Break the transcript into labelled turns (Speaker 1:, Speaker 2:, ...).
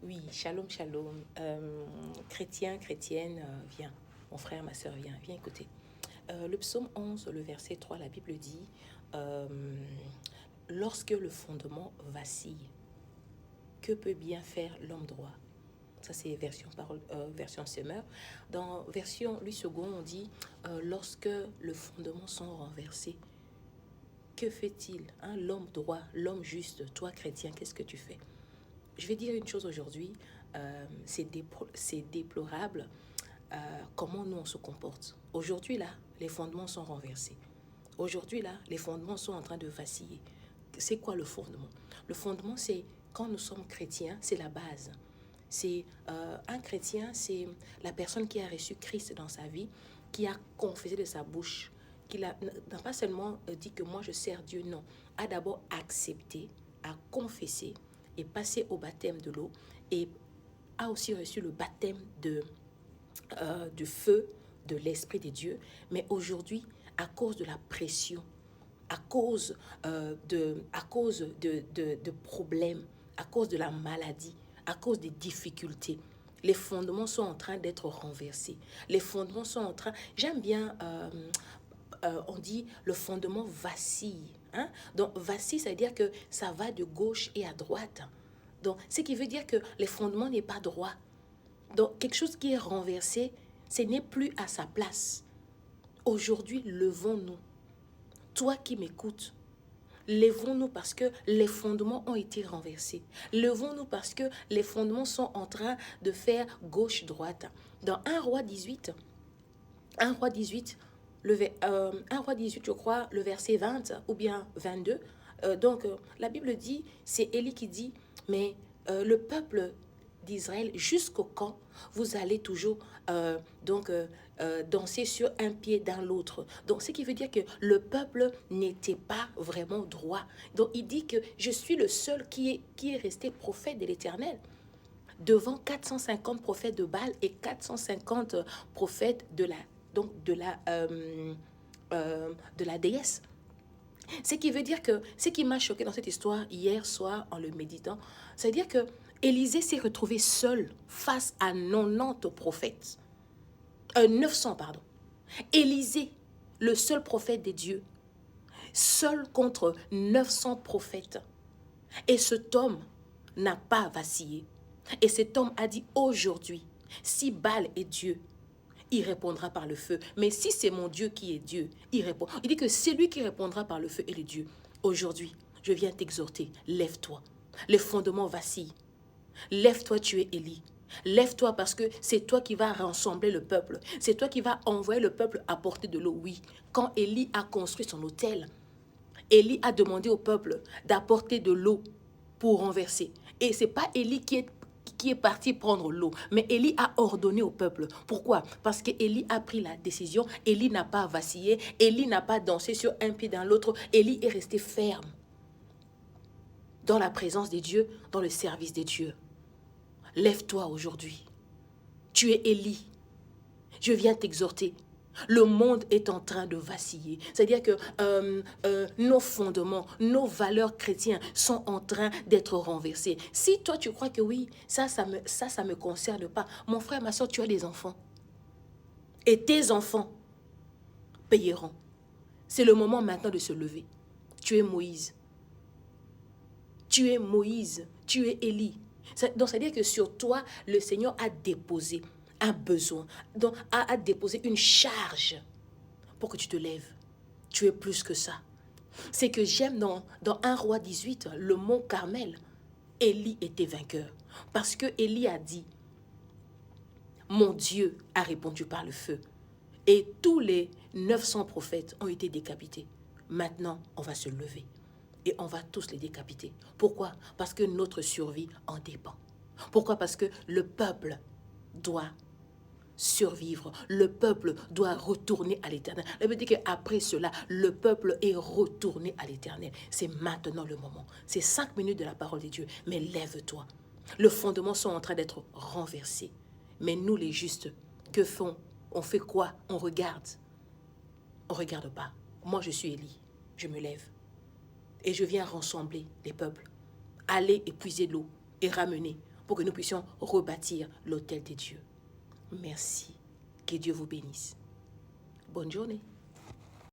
Speaker 1: Oui, shalom, shalom. Chrétien, chrétienne, viens. Mon frère, ma soeur, viens écouter. Le psaume 11, le verset 3, la Bible dit euh, lorsque le fondement vacille, que peut bien faire l'homme droit? Ça, c'est version Semeur. Dans version Louis II, on dit lorsque le fondement sont renversés, que fait-il hein, l'homme droit, l'homme juste, toi chrétien, qu'est-ce que tu fais? Je vais dire une chose aujourd'hui, c'est déplorable comment nous on se comporte. Aujourd'hui là, les fondements sont renversés. Aujourd'hui là, les fondements sont en train de vaciller. C'est quoi le fondement? Le fondement, c'est quand nous sommes chrétiens, c'est la base. C'est un chrétien, c'est la personne qui a reçu Christ dans sa vie, qui a confessé de sa bouche, qui n'a pas seulement dit que moi je sers Dieu, non, a d'abord accepté, a confessé et passé au baptême de l'eau et a aussi reçu le baptême du feu de l'Esprit de Dieu. Mais aujourd'hui, à cause de la pression, à cause de problèmes, à cause de la maladie, à cause des difficultés, les fondements sont en train d'être renversés. Les fondements sont en train... J'aime bien... on dit le fondement vacille. Hein? Donc, vacille, ça veut dire que ça va de gauche et à droite. Donc, ce qui veut dire que les fondements n'est pas droit. Donc, quelque chose qui est renversé, ce n'est plus à sa place. Aujourd'hui, levons-nous. Toi qui m'écoutes, levons-nous parce que les fondements ont été renversés. Levons-nous parce que les fondements sont en train de faire gauche-droite. Dans 1 roi 18, 1 roi 18, 1 roi 18, je crois, le verset 20 ou bien 22. La Bible dit, c'est Élie qui dit, mais le peuple d'Israël, jusqu'au quand vous allez toujours danser sur un pied dans l'autre. Donc, ce qui veut dire que le peuple n'était pas vraiment droit. Donc, il dit que je suis le seul qui est resté prophète de l'Éternel devant 450 prophètes de Baal et 450 prophètes de la déesse. Ce qui veut dire que, ce qui m'a choqué dans cette histoire hier soir en le méditant, c'est-à-dire que Élisée s'est retrouvé seul face à 90 prophètes. 900, pardon. Élisée, le seul prophète des dieux, seul contre 900 prophètes. Et cet homme n'a pas vacillé. Et cet homme a dit aujourd'hui, si Baal est Dieu, il répondra par le feu. Mais si c'est mon Dieu qui est Dieu, il répond. Il dit que c'est lui qui répondra par le feu et le Dieu. Aujourd'hui, je viens t'exhorter, lève-toi. Les fondements vacillent. Lève-toi, tu es Élie. Lève-toi parce que c'est toi qui vas rassembler le peuple. C'est toi qui vas envoyer le peuple apporter de l'eau. Oui, quand Élie a construit son autel, Élie a demandé au peuple d'apporter de l'eau pour renverser. Et ce n'est pas Élie qui est parti prendre l'eau, mais Élie a ordonné au peuple. Pourquoi? Parce que Élie a pris la décision, Élie n'a pas vacillé, Élie n'a pas dansé sur un pied dans l'autre, Élie est resté ferme dans la présence des dieux, dans le service des dieux. Lève-toi aujourd'hui. Tu es Élie. Je viens t'exhorter. Le monde est en train de vaciller. C'est-à-dire que nos fondements, nos valeurs chrétiennes sont en train d'être renversés. Si toi, tu crois que oui, ça me concerne pas. Mon frère, ma soeur, tu as des enfants. Et tes enfants payeront. C'est le moment maintenant de se lever. Tu es Moïse. Tu es Moïse. Tu es Élie. Donc, c'est-à-dire que sur toi, le Seigneur a déposé un besoin, donc a déposé une charge pour que tu te lèves. Tu es plus que ça. C'est que j'aime dans 1 roi 18, le mont Carmel, Élie était vainqueur. Parce que Élie a dit, mon Dieu a répondu par le feu. Et tous les 900 prophètes ont été décapités. Maintenant, on va se lever. Et on va tous les décapiter. Pourquoi? Parce que notre survie en dépend. Pourquoi? Parce que le peuple doit survivre. Le peuple doit retourner à l'Éternel. Ça veut dire qu'après cela, le peuple est retourné à l'Éternel. C'est maintenant le moment. C'est 5 minutes de la parole de Dieu. Mais lève-toi. Les fondements sont en train d'être renversés. Mais nous, les justes, que font? On fait quoi? On regarde. On ne regarde pas. Moi, je suis Élie. Je me lève. Et je viens rassembler les peuples. Aller épuiser l'eau et ramener. pour que nous puissions rebâtir l'autel de Dieu. Merci. Que Dieu vous bénisse. Bonne journée.